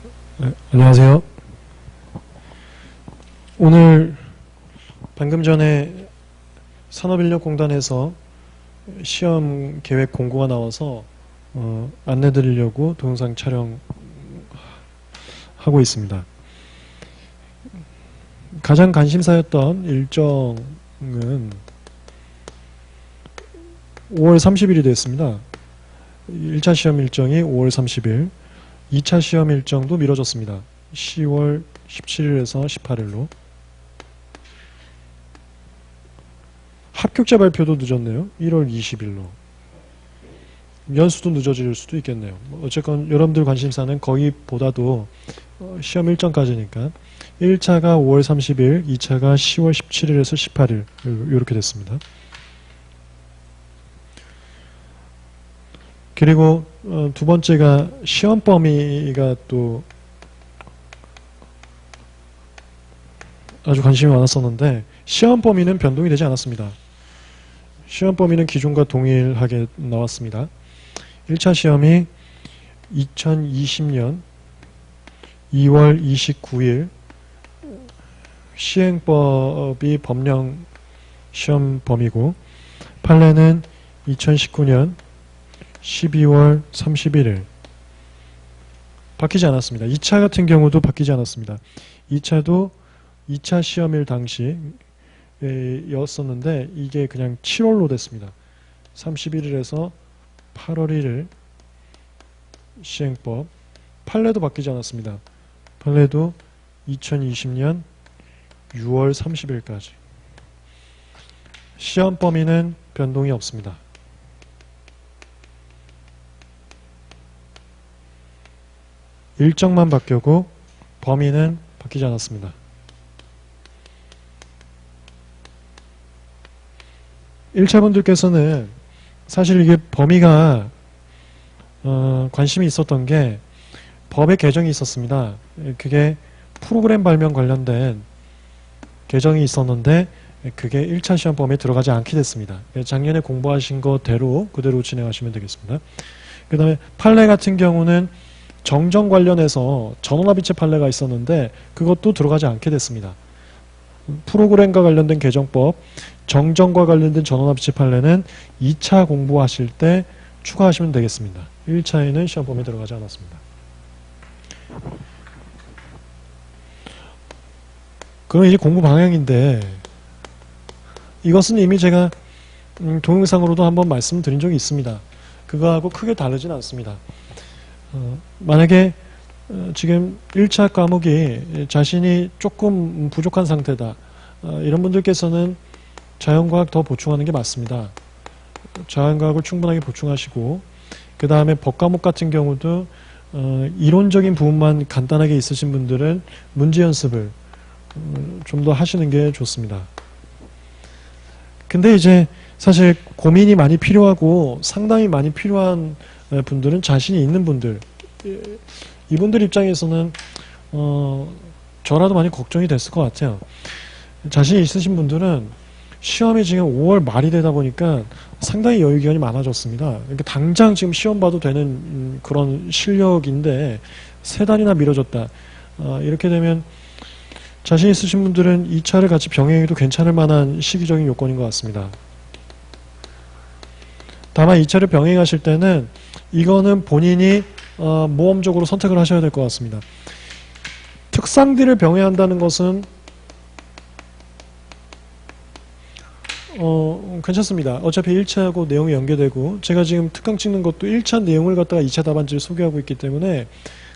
네, 안녕하세요. 오늘 방금 전에 산업인력공단에서 시험 계획 공고가 나와서 안내 드리려고 동영상 촬영하고 있습니다. 가장 관심사였던 일정은 5월 30일이 됐습니다. 1차 시험 일정이 5월 30일, 2차 시험 일정도 미뤄졌습니다. 10월 17일에서 18일로. 합격자 발표도 늦었네요. 1월 20일로. 연수도 늦어질 수도 있겠네요. 어쨌건 여러분들 관심사는 거기보다도 시험 일정까지니까 1차가 5월 30일, 2차가 10월 17일에서 18일 이렇게 됐습니다. 그리고 두 번째가 시험 범위가 또 아주 관심이 많았었는데 시험 범위는 변동이 되지 않았습니다. 시험 범위는 기존과 동일하게 나왔습니다. 1차 시험이 2020년 2월 29일 시행법이 법령 시험 범위고, 판례는 2019년 12월 31일. 바뀌지 않았습니다. 2차 같은 경우도 바뀌지 않았습니다. 2차도 2차 시험일 당시였었는데 이게 그냥 7월로 됐습니다. 31일에서 8월 1일 시행법. 판례도 바뀌지 않았습니다. 판례도 2020년 6월 30일까지. 시험 범위는 변동이 없습니다. 일정만 바뀌고 범위는 바뀌지 않았습니다. 1차 분들께서는 사실 이게 범위가 관심이 있었던 게 법의 개정이 있었습니다. 그게 프로그램 발명 관련된 개정이 있었는데 그게 1차 시험 범위에 들어가지 않게 됐습니다. 작년에 공부하신 거대로 그대로 진행하시면 되겠습니다. 그 다음에 판례 같은 경우는 정정 관련해서 전원합의체 판례가 있었는데 그것도 들어가지 않게 됐습니다. 프로그램과 관련된 개정법, 정정과 관련된 전원합의체 판례는 2차 공부하실 때 추가하시면 되겠습니다. 1차에는 시험 범위에 들어가지 않았습니다. 그럼 이제 공부 방향인데 이것은 이미 제가 동영상으로도 한번 말씀드린 적이 있습니다. 그거하고 크게 다르진 않습니다. 만약에 지금 1차 과목이 자신이 조금 부족한 상태다, 이런 분들께서는 자연과학 더 보충하는 게 맞습니다. 자연과학을 충분하게 보충하시고, 그 다음에 법과목 같은 경우도 이론적인 부분만 간단하게 있으신 분들은 문제 연습을 좀 더 하시는 게 좋습니다. 근데 이제 사실 고민이 많이 필요하고 상담이 많이 필요한 분들은 자신이 있는 분들, 이분들 입장에서는 저라도 많이 걱정이 됐을 것 같아요. 자신이 있으신 분들은 시험이 지금 5월 말이 되다 보니까 상당히 여유 기간이 많아졌습니다. 그러니까 당장 지금 시험 봐도 되는 그런 실력인데 3달이나 미뤄졌다. 이렇게 되면 자신 있으신 분들은 2차를 같이 병행해도 괜찮을 만한 시기적인 요건인 것 같습니다. 다만 2차를 병행하실 때는 이거는 본인이 모험적으로 선택을 하셔야 될 것 같습니다. 특상들을 병행한다는 것은 괜찮습니다. 어차피 1차하고 내용이 연계되고, 제가 지금 특강 찍는 것도 1차 내용을 갖다가 2차 답안지를 소개하고 있기 때문에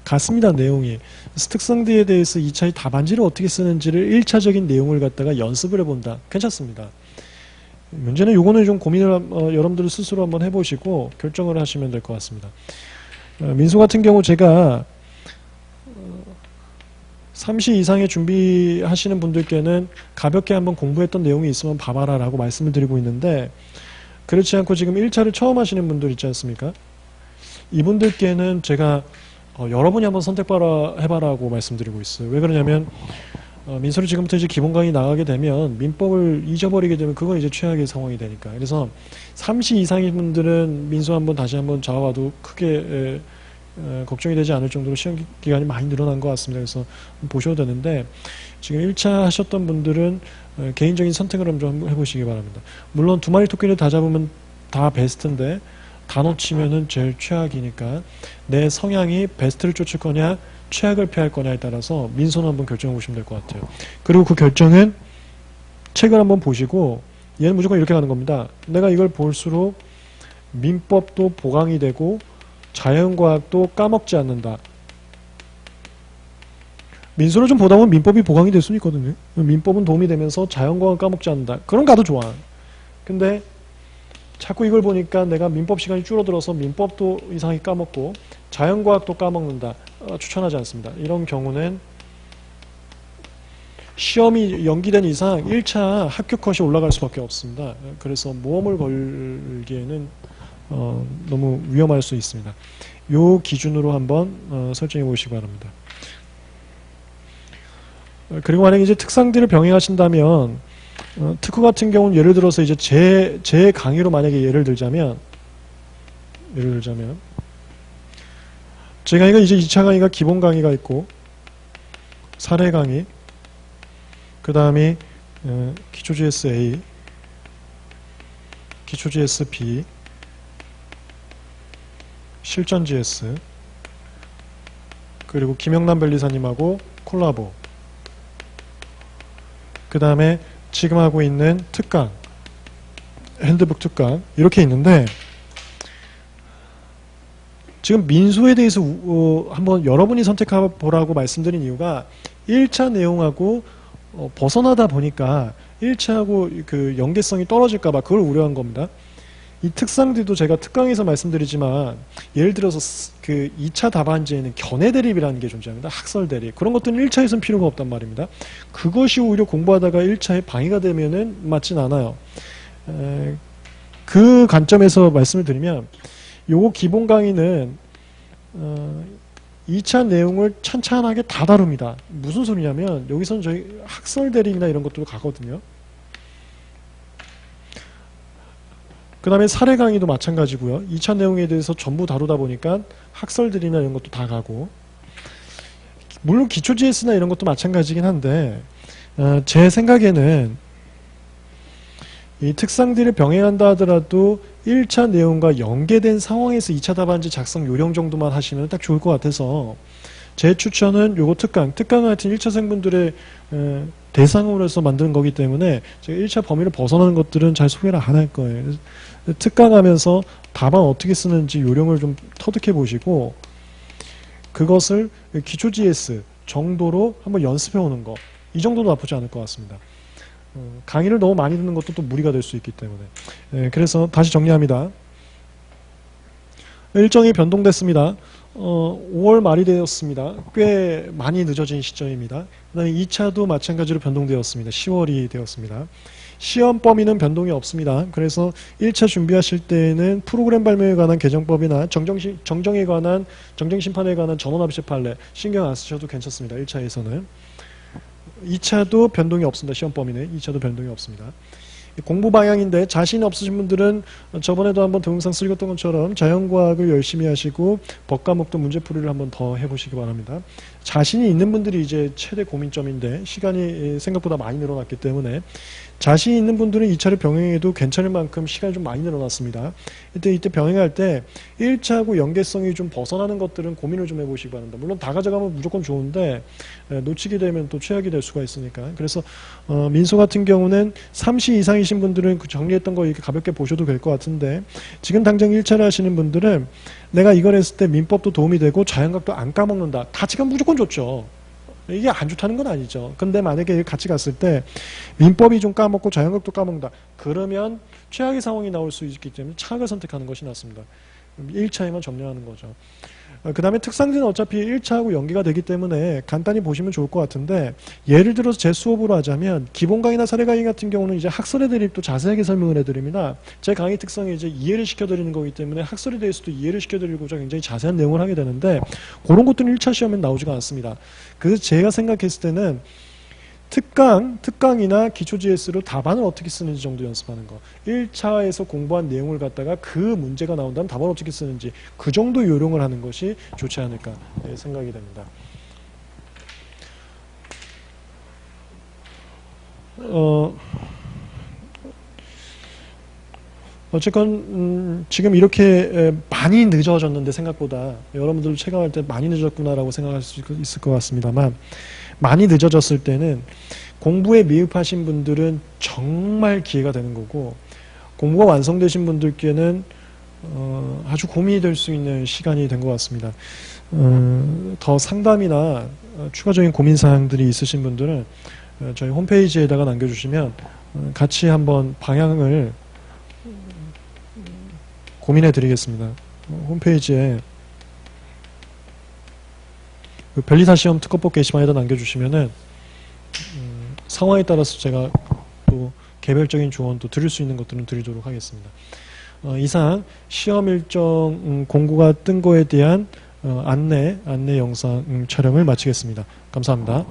같습니다. 내용이. 특상들에 대해서 2차의 답안지를 어떻게 쓰는지를 1차적인 내용을 갖다가 연습을 해본다. 괜찮습니다. 문제는 요거는 좀 고민을 여러분들 스스로 한번 해보시고 결정을 하시면 될 것 같습니다. 민수 같은 경우 제가 3시 이상에 준비하시는 분들께는 가볍게 한번 공부했던 내용이 있으면 봐봐라 라고 말씀을 드리고 있는데, 그렇지 않고 지금 1차를 처음 하시는 분들 있지 않습니까? 이분들께는 제가 여러분이 한번 해봐라고 말씀드리고 있어요. 왜 그러냐면 민소를 지금부터 이제 기본 강의 나가게 되면 민법을 잊어버리게 되면 그건 이제 최악의 상황이 되니까. 그래서 3시 이상인 분들은 민소 한번 다시 한번 잡아봐도 크게 걱정이 되지 않을 정도로 시험 기간이 많이 늘어난 것 같습니다. 그래서 보셔도 되는데 지금 1차 하셨던 분들은 개인적인 선택을 한번 해보시기 바랍니다. 물론 두 마리 토끼를 다 잡으면 다 베스트인데 다 놓치면은 제일 최악이니까 내 성향이 베스트를 쫓을 거냐 최악을 피할 거냐에 따라서 민소는 한번 결정해 보시면 될 것 같아요. 그리고 그 결정은 책을 한번 보시고 얘는 무조건 이렇게 가는 겁니다. 내가 이걸 볼수록 민법도 보강이 되고 자연과학도 까먹지 않는다. 민소를 좀 보다 보면 민법이 보강이 될 수는 있거든요. 민법은 도움이 되면서 자연과학을 까먹지 않는다. 그럼 가도 좋아. 근데 자꾸 이걸 보니까 내가 민법 시간이 줄어들어서 민법도 이상하게 까먹고 자연과학도 까먹는다. 추천하지 않습니다. 이런 경우는 시험이 연기된 이상 1차 합격 컷이 올라갈 수밖에 없습니다. 그래서 모험을 걸기에는 너무 위험할 수 있습니다. 요 기준으로 한번 설정해 보시기 바랍니다. 그리고 만약에 이제 특상들을 병행하신다면 특허 같은 경우는 예를 들어서 이제 제 강의로 만약에 예를 들자면 제 강의가 이제 2차 강의가 기본 강의가 있고 사례 강의 그 다음에 기초 GS A 기초 GS B 실전 GS 그리고 김영남 변리사님하고 콜라보 그 다음에 지금 하고 있는 특강 핸드북 특강 이렇게 있는데 지금 민소에 대해서 한번 여러분이 선택해 보라고 말씀드린 이유가 1차 내용하고 벗어나다 보니까 1차하고 그 연계성이 떨어질까봐 그걸 우려한 겁니다. 이 특상들도 제가 특강에서 말씀드리지만 예를 들어서 그 2차 답안지에는 견해 대립이라는 게 존재합니다. 학설 대립. 그런 것들은 1차에서는 필요가 없단 말입니다. 그것이 오히려 공부하다가 1차에 방해가 되면은 맞진 않아요. 그 관점에서 말씀을 드리면 요거 기본 강의는 2차 내용을 찬찬하게 다 다룹니다. 무슨 소리냐면 여기서는 저희 학설 대립이나 이런 것도 가거든요. 그 다음에 사례 강의도 마찬가지고요. 2차 내용에 대해서 전부 다루다 보니까 학설들이나 이런 것도 다 가고 물론 기초 GS나 이런 것도 마찬가지긴 한데 제 생각에는 이 특상들을 병행한다 하더라도 1차 내용과 연계된 상황에서 2차 답안지 작성 요령 정도만 하시면 딱 좋을 것 같아서 제 추천은 요거 특강 같은 1차생분들의 대상으로 해서 만드는 거기 때문에 제가 1차 범위를 벗어나는 것들은 잘 소개를 안 할 거예요. 특강하면서 답안 어떻게 쓰는지 요령을 좀 터득해 보시고 그것을 기초 GS 정도로 한번 연습해 오는 거 이 정도도 나쁘지 않을 것 같습니다. 강의를 너무 많이 듣는 것도 또 무리가 될 수 있기 때문에 그래서 다시 정리합니다. 일정이 변동됐습니다. 5월 말이 되었습니다. 꽤 많이 늦어진 시점입니다. 그 다음에 2차도 마찬가지로 변동되었습니다. 10월이 되었습니다. 시험 범위는 변동이 없습니다. 그래서 1차 준비하실 때에는 프로그램 발명에 관한 개정법이나 정정에 관한 정정심판에 관한 전원합의체 판례 신경 안 쓰셔도 괜찮습니다. 1차에서는 2차도 변동이 없습니다. 시험 범위는 2차도 변동이 없습니다. 공부 방향인데 자신이 없으신 분들은 저번에도 한번 동영상 쓰셨던 것처럼 자연과학을 열심히 하시고 법과목도 문제풀이를 한번 더 해보시기 바랍니다. 자신이 있는 분들이 이제 최대 고민점인데 시간이 생각보다 많이 늘어났기 때문에 자신이 있는 분들은 2차를 병행해도 괜찮을 만큼 시간이 좀 많이 늘어났습니다. 이때 병행할 때 1차하고 연계성이 좀 벗어나는 것들은 고민을 좀 해보시기 바랍니다. 물론 다 가져가면 무조건 좋은데 놓치게 되면 또 최악이 될 수가 있으니까. 그래서 민소 같은 경우는 3시 이상이신 분들은 그 정리했던 거 이렇게 가볍게 보셔도 될 것 같은데 지금 당장 1차를 하시는 분들은 내가 이걸 했을 때 민법도 도움이 되고 자연각도 안 까먹는다. 같이 가면 무조건 좋죠. 이게 안 좋다는 건 아니죠. 근데 만약에 같이 갔을 때 민법이 좀 까먹고 자연각도 까먹는다. 그러면 최악의 상황이 나올 수 있기 때문에 차악을 선택하는 것이 낫습니다. 1차에만 점령하는 거죠. 그 다음에 특상지는 어차피 1차하고 연계가 되기 때문에 간단히 보시면 좋을 것 같은데 예를 들어서 제 수업으로 하자면 기본 강의나 사례 강의 같은 경우는 이제 학설에 대립도 자세하게 설명을 해드립니다. 제 강의 특성이 이제 이해를 시켜드리는 거기 때문에 학설에 대해서도 이해를 시켜드리고자 굉장히 자세한 내용을 하게 되는데 그런 것들은 1차 시험에 나오지가 않습니다. 그래서 제가 생각했을 때는 특강이나 기초 GS로 답안을 어떻게 쓰는지 정도 연습하는 거. 1차에서 공부한 내용을 갖다가 그 문제가 나온다면 답안을 어떻게 쓰는지 그 정도 요령을 하는 것이 좋지 않을까 생각이 됩니다. 어쨌건 지금 이렇게 많이 늦어졌는데 생각보다 여러분들 체감할 때 많이 늦었구나라고 생각할 수 있을 것 같습니다만 많이 늦어졌을 때는 공부에 미흡하신 분들은 정말 기회가 되는 거고 공부가 완성되신 분들께는 아주 고민이 될 수 있는 시간이 된 것 같습니다. 더 상담이나 추가적인 고민사항들이 있으신 분들은 저희 홈페이지에다가 남겨주시면 같이 한번 방향을 고민해 드리겠습니다. 홈페이지에 그 변리사 시험 특허법 게시판에다 남겨주시면은 상황에 따라서 제가 또 개별적인 조언도 드릴 수 있는 것들은 드리도록 하겠습니다. 이상 시험 일정 공고가 뜬 거에 대한 안내 영상 촬영을 마치겠습니다. 감사합니다.